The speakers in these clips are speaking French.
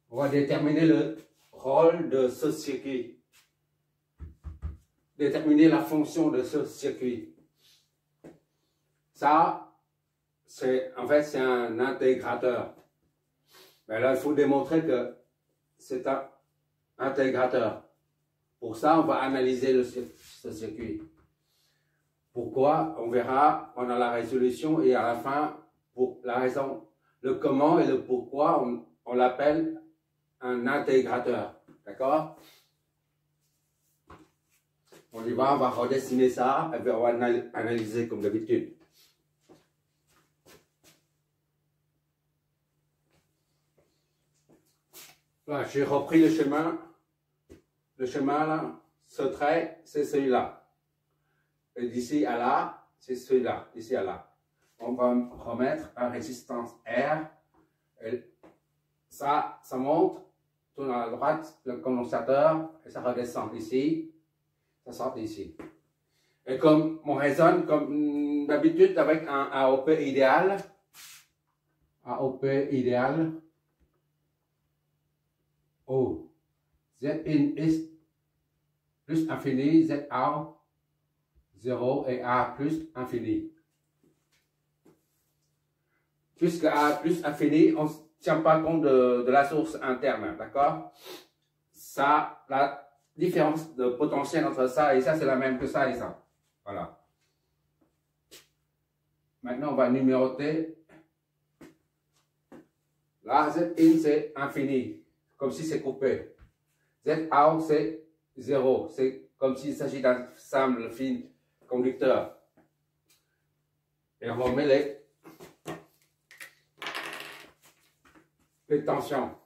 On va déterminer le rôle de ce circuit. Déterminer la fonction de ce circuit. Ça, en fait, c'est un intégrateur. Mais là, il faut démontrer que c'est un intégrateur. Pour ça, on va analyser ce circuit. Pourquoi? On verra, on a la résolution et à la fin, pour la raison, le comment et le pourquoi, on l'appelle un intégrateur. D'accord? On y va, on va redessiner ça et puis on va analyser comme d'habitude. Là, j'ai repris le chemin. Le chemin là, ce trait, c'est celui-là. Et d'ici à là, c'est celui-là. D'ici à là. On va remettre une résistance R. Et ça monte, tourne à droite, le condensateur, et ça redescend ici. Ça sort ici. Et comme on raisonne comme d'habitude avec un AOP idéal. AOP idéal. Oh, Zin is plus infini, Z out 0 et A plus infini. Puisque A plus infini, on ne tient pas compte de la source interne, d'accord? Ça, la différence de potentiel entre ça et ça, c'est la même que ça et ça. Voilà. Maintenant, on va numéroter. Là, Z in, c'est infini. Comme si c'est coupé. Z out, c'est 0. C'est comme s'il s'agit d'un simple fil conducteur. Et on remet les tensions.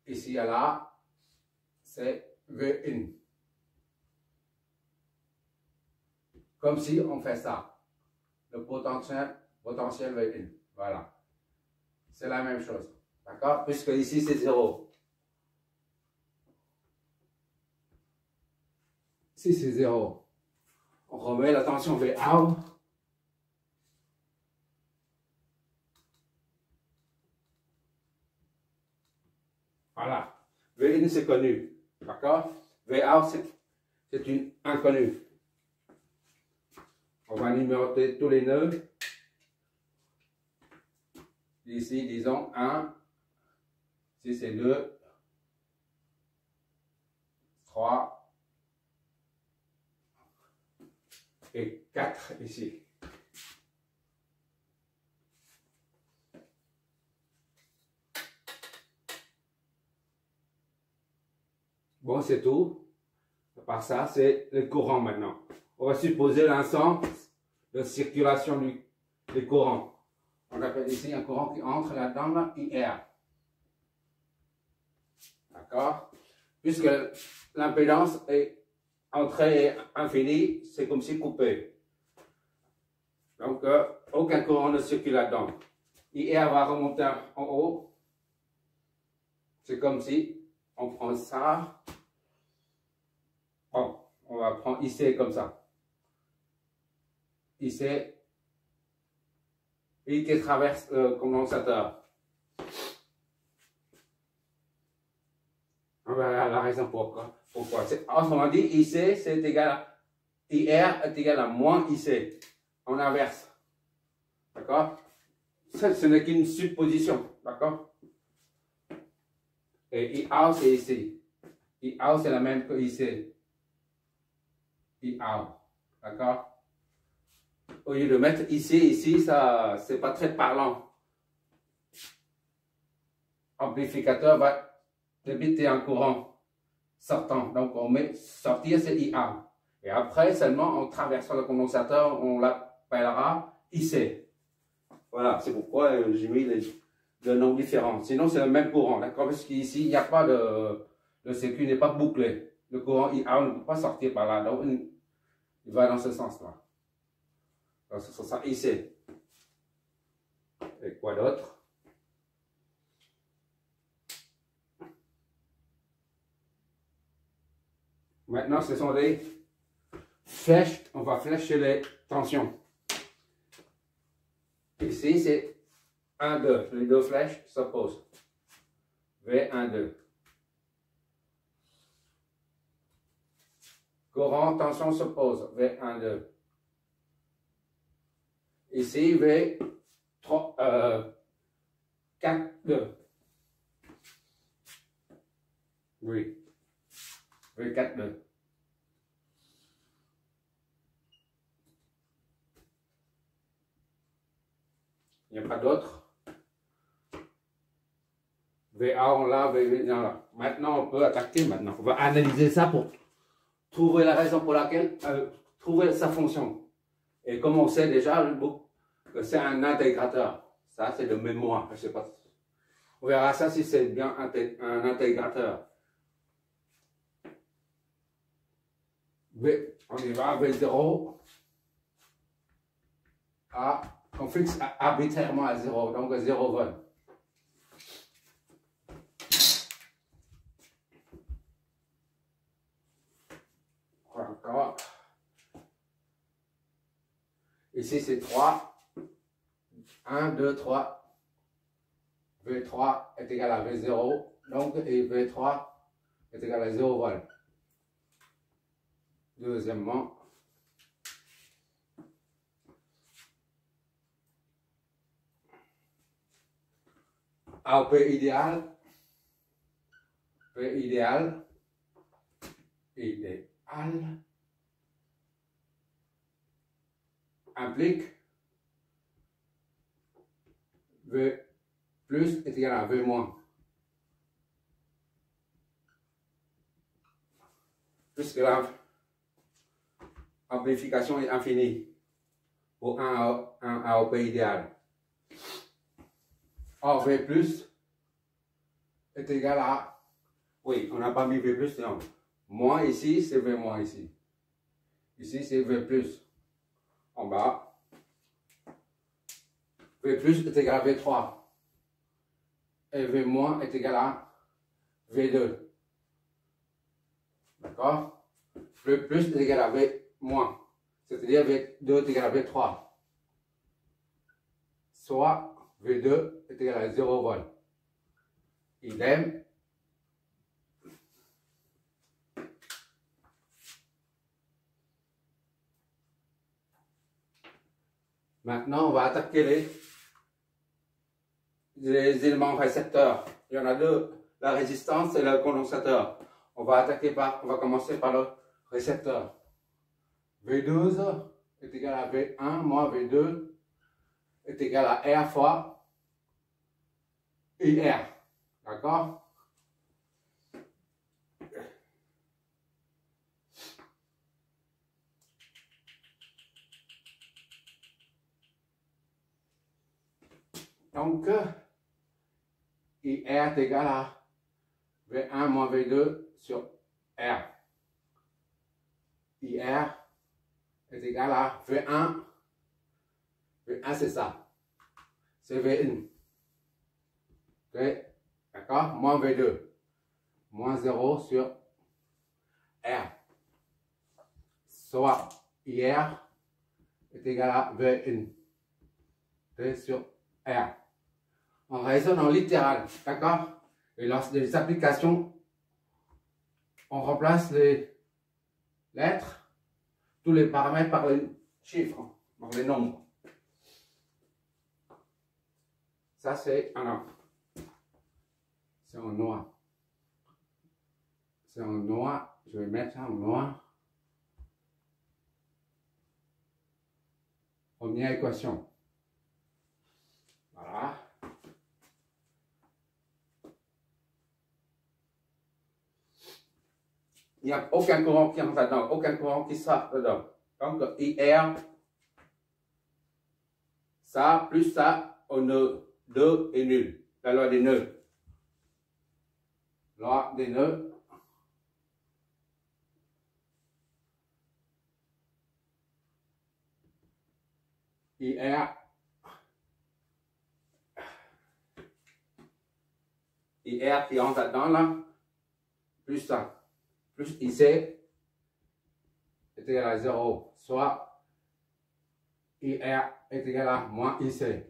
Ici à là, c'est V in. Comme si on fait ça. Le potentiel V in. Voilà. C'est la même chose. D'accord? Puisque ici c'est 0. Ici c'est 0. On remet la tension V out. Voilà. V in c'est connu. D'accord? V out c'est une inconnue. On va numéroter tous les nœuds. Ici, disons 1. Ici, c'est 2. 3. Et 4 ici. Bon, c'est tout. À part ça, c'est le courant maintenant. On va supposer l'ensemble de circulation du courant. On appelle ici un courant qui entre là-dedans, là, IR. D'accord? Puisque l'impédance est entrée infinie, c'est comme si coupé. Donc, aucun courant ne circule là-dedans. IR va remonter en haut. C'est comme si on prend ça. Bon, on va prendre IC comme ça. IC. Et qui traverse le condensateur. Voilà la raison pourquoi. Autrement dit, IC c'est égal à IR est égal à moins IC. On inverse. D'accord? Ce n'est qu'une supposition. D'accord? Et IAO c'est ici. IAO c'est la même que IC. IAO. D'accord? Au lieu de mettre ici, ça c'est pas très parlant. Amplificateur va débiter un courant sortant. Donc on met sortir c'est IA. Et après seulement en traversant le condensateur, on l'appellera IC. Voilà, c'est pourquoi j'ai mis deux noms différents. Sinon c'est le même courant, d'accord? Parce qu'ici il n'y a pas le circuit n'est pas bouclé. Le courant IA ne peut pas sortir par là. Donc il va dans ce sens-là. Donc ce sera ça IC. Et quoi d'autre? Maintenant, ce sont les flèches. On va flécher les tensions. Ici, c'est 1, 2. Les deux flèches s'opposent. V1, 2. Courant, tension s'oppose, V1, 2. Ici, V3, 4, 2. Oui. V4, 2. Il n'y a pas d'autre. VA, on l'a, VV, on l'a. Maintenant, on peut attaquer. Maintenant, on va analyser ça pour trouver la raison pour laquelle, trouver sa fonction. Et comme on sait déjà, que c'est un intégrateur. Ça, c'est de mémoire. Je sais pas. On verra ça si c'est bien un intégrateur. On y va, V0 on fixe arbitrairement à 0, donc 0 volt. Encore. Ici c'est 3. 1, 2, 3. V3 est égal à V0, donc et V3 est égal à 0 volt. Deuxièmement, AOP idéal, P idéal, implique V plus est égal à V moins. Puisque l'amplification est infinie pour un AOP idéal. Or, V plus est égal à, oui, on n'a pas mis V plus, non. Moins ici, c'est V moins ici. Ici, c'est V plus. En bas. V plus est égal à V3. Et V moins est égal à V2. D'accord? V plus est égal à V moins. C'est-à-dire V2 est égal à V3. Soit V2 est égal à 0 volt. Idem. Maintenant, on va attaquer les éléments récepteurs. Il y en a deux, la résistance et le condensateur. On va commencer par le récepteur. V12 est égal à V1 moins V2 est égal à R fois IR. D'accord? Donc, IR est égal à V1 moins V2 sur R. IR est égal à V1. V1, c'est ça. C'est V1. Ok? D'accord? Moins V2. Moins 0 sur R. Soit IR est égal à V1. V sur R. On raisonne en littéral. D'accord? Et lors des applications, on remplace les lettres, tous les paramètres par les chiffres, par les nombres. Ça, c'est c'est en noir. C'est en noir. Je vais mettre ça en noir. Première équation. Voilà. Il n'y a aucun courant qui rentre là-dedans, aucun courant qui sort dedans. Donc, IR, ça, plus ça, au nœud, 2 est nul. La loi des nœuds. Loi des nœuds. IR qui rentre là-dedans, là, plus ça. Plus IC est égal à 0, soit IR est égal à moins IC.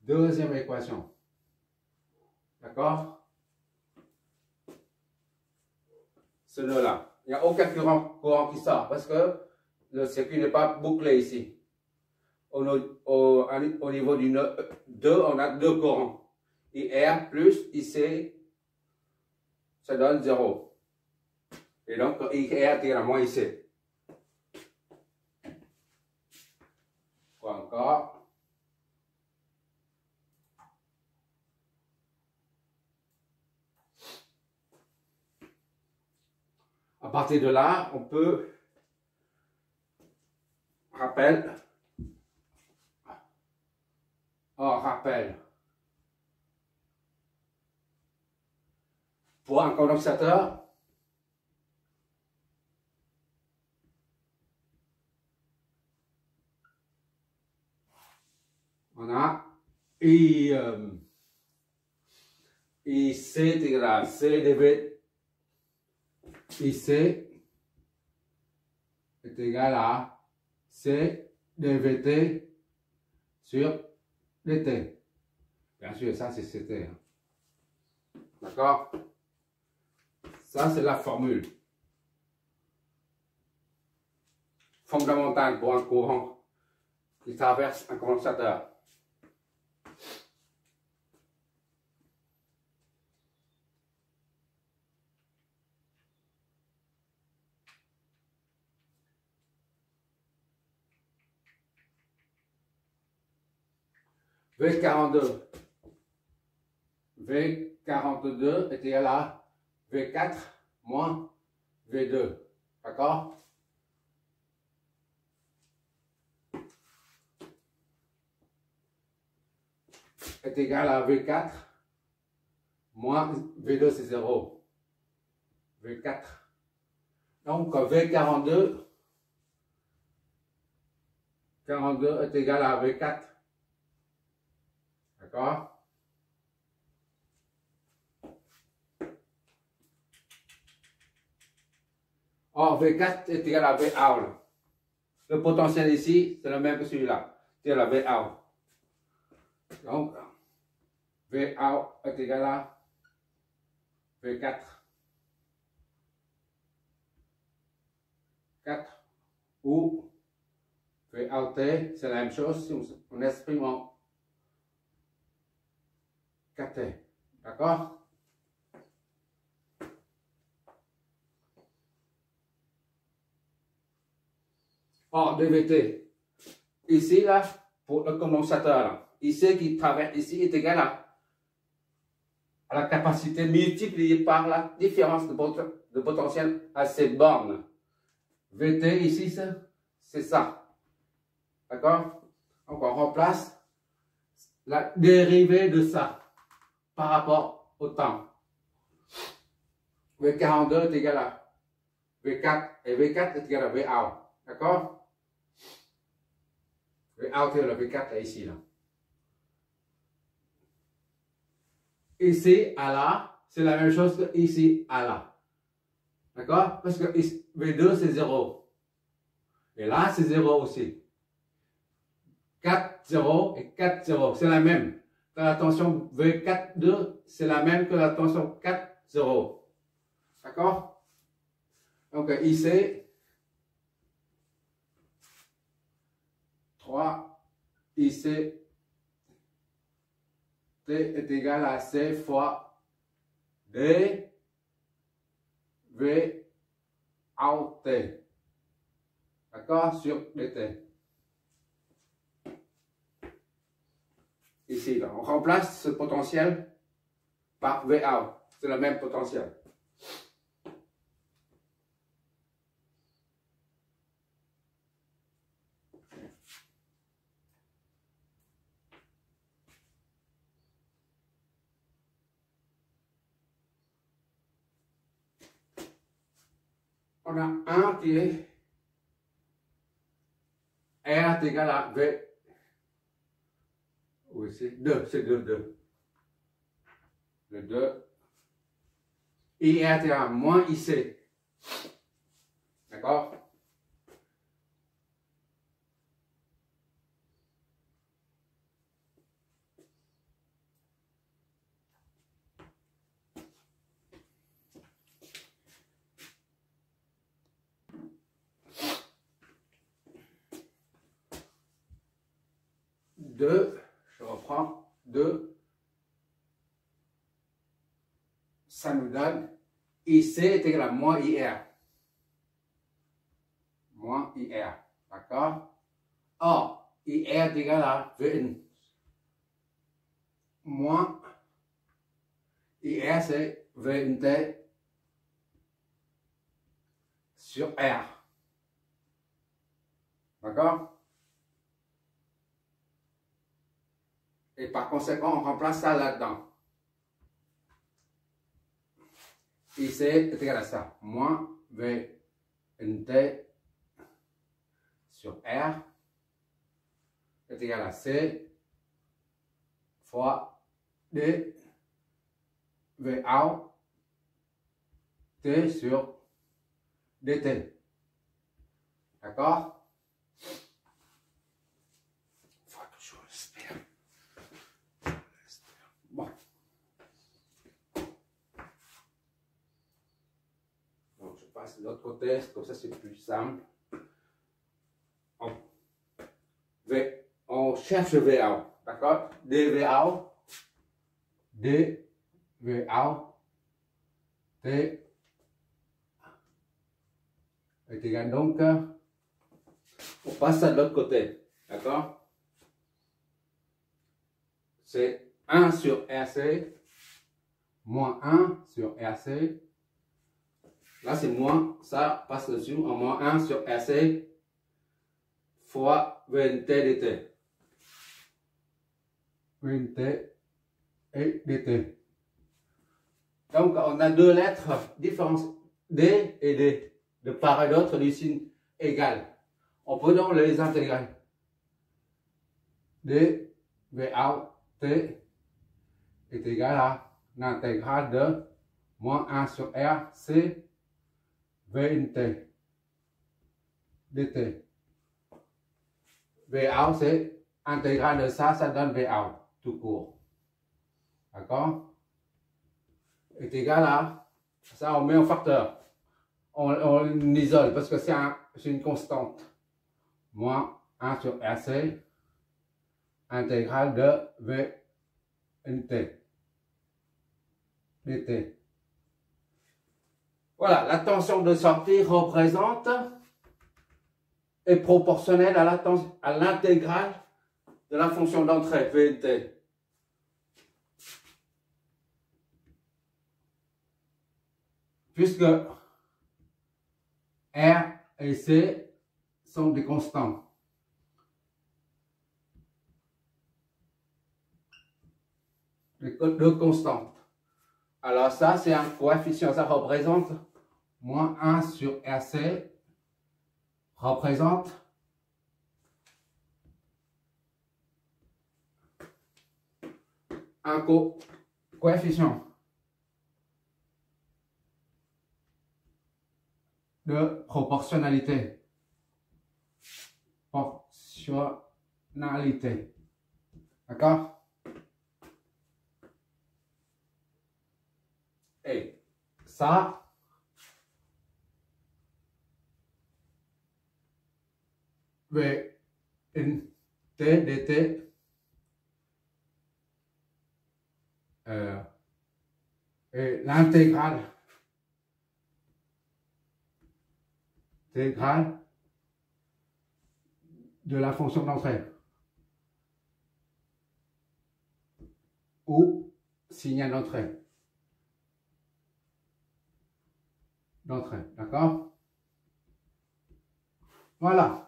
Deuxième équation. D'accord? Ce nœud-là. Il n'y a aucun courant qui sort parce que le circuit n'est pas bouclé ici. Au niveau du nœud 2, on a deux courants. IR plus IC, ça donne 0. Et donc, IR est égal à moins IC. Quoi encore? À partir de là, on peut, rappel, pour un condensateur, on a IC est égal à C dV, IC est égal à C dVt sur dt. Bien sûr, ça c'est CT. Hein. D'accord? Ça c'est la formule fondamentale pour un courant qui traverse un condensateur. V42 est égal à V4 moins V2. D'accord? Est égal à V4 moins V2, c'est 0. V4. Donc V42 est égal à V4. D'accord? Or, V4 est égal à VOUT. Le potentiel ici, c'est le même que celui-là. C'est la VOUT. Donc, VOUT est égal à V4. 4 ou VOT, c'est la même chose si on exprime en KT. D'accord? Or, DVT, ici, là, pour le condensateur, là, ici qui traverse ici est égal à la capacité multipliée par la différence de potentiel à ces bornes. VT ici, c'est ça. D'accord? Donc, on remplace la dérivée de ça par rapport au temps. V42 est égal à V4 et V4 est égal à VOUT. D'accord? VOUT est le V4 là, ici. Là. Ici à là, c'est la même chose que ici à là. D'accord? Parce que V2 c'est 0. Et là c'est 0 aussi. 4, 0 et 4, 0. C'est la même. La tension V4, 2, c'est la même que la tension 4, 0. D'accord? Donc ici, 3, ici, T est égal à C fois D, V, out T. D'accord? Sur dt. Ici, là, on remplace ce potentiel par VOUT. C'est le même potentiel. On a un qui est R est égal à V. Oui, c'est 2, c'est 2, 2. Le 2. IR est égal à moins IC. D'accord? 2, je reprends 2, ça nous donne IC est égal à moins IR. Moins IR, d'accord? Or, IR est égal à VN. Moins IR, c'est VNT sur R. D'accord? Et par conséquent, on remplace ça là-dedans. IC est égal à ça. Moins VNT sur R est égal à C fois D VA T sur DT. D'accord? Faut que je respire. Bon. Donc je passe de l'autre côté, comme ça c'est plus simple. On cherche VA, d'accord? DVA, DVA, T est égal donc, on passe à l'autre côté, d'accord? C'est 1 sur RC, moins 1 sur RC. Là, c'est moins, ça passe dessus, en moins 1 sur RC fois VNT dt. VNT et dt. Donc, on a deux lettres différentes, D et D, de part et d'autre du signe égal. On peut donc les intégrer. D, VA, T est égal à l'intégrale de moins 1 sur R, C, VNT, dt. VA, c'est intégrale de ça, ça donne VA, tout court. D'accord? Est égal à, ça on met en facteur. On isole parce que c'est une constante. Moins 1 sur RC, intégrale de VNT, dt. Voilà, la tension de sortie représente est proportionnelle à l'intégrale de la fonction d'entrée, VNT. Puisque R et C sont des constants. Deux constantes. Alors ça, c'est un coefficient, ça représente moins 1 sur RC, représente un coefficient de proportionnalité. Proportionnalité. D'accord? Et ça, VNT dt et l'intégrale de la fonction d'entrée ou signal d'entrée. D'accord? Voilà.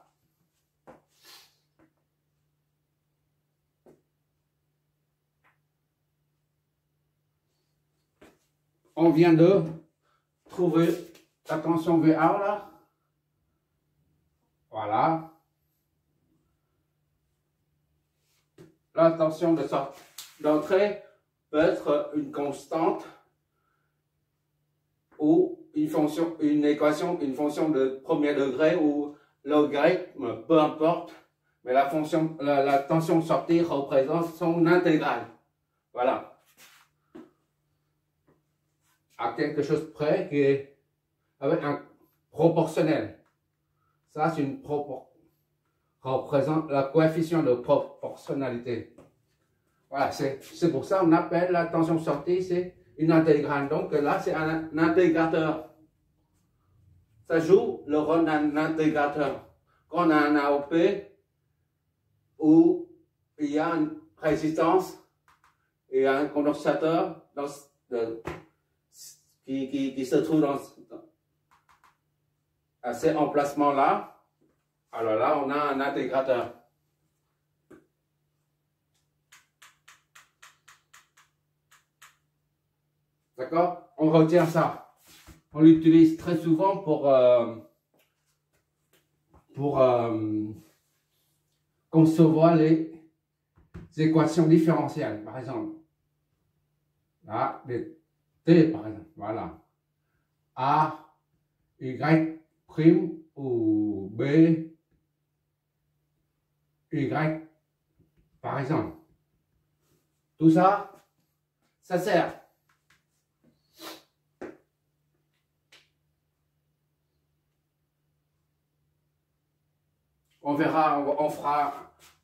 On vient de trouver la tension VA là. Voilà. La tension d'entrée peut être une constante ou une équation, une fonction de premier degré ou logarithme, peu importe. Mais la tension de sortie représente son intégrale. Voilà. À quelque chose près qui est avec un proportionnel. Ça, c'est une représente le coefficient de proportionnalité. Voilà, c'est pour ça qu'on appelle la tension sortie, c'est une intégrale. Donc là, c'est un intégrateur. Ça joue le rôle d'un intégrateur. Quand on a un AOP où il y a une résistance et un condensateur qui se trouve à ces emplacements-là, alors là, on a un intégrateur. D'accord? On retient ça. On l'utilise très souvent pour concevoir les équations différentielles, par exemple. Là, les T, par exemple. Voilà. A, Y, prime ou B, Y, par exemple. Tout ça, ça sert. On verra, on fera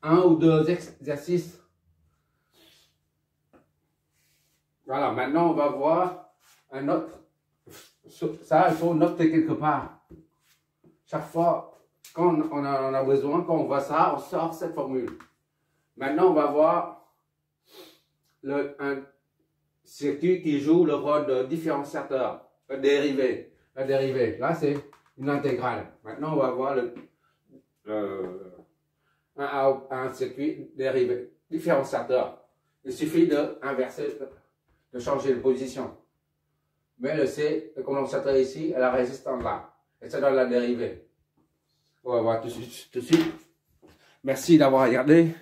un ou deux exercices. Voilà, maintenant on va voir un autre. Ça, il faut noter quelque part. Chaque fois, quand on en a besoin, quand on voit ça, on sort cette formule. Maintenant, on va voir un circuit qui joue le rôle de différenciateur, le dérivé. La dérivée, là c'est une intégrale. Maintenant, on va voir un circuit dérivé, différenciateur. Il suffit d'inverser, de changer de position. Mais le condensateur ici, et la résistance là. Et ça donne la dérivée. On va voir tout de suite. Merci d'avoir regardé.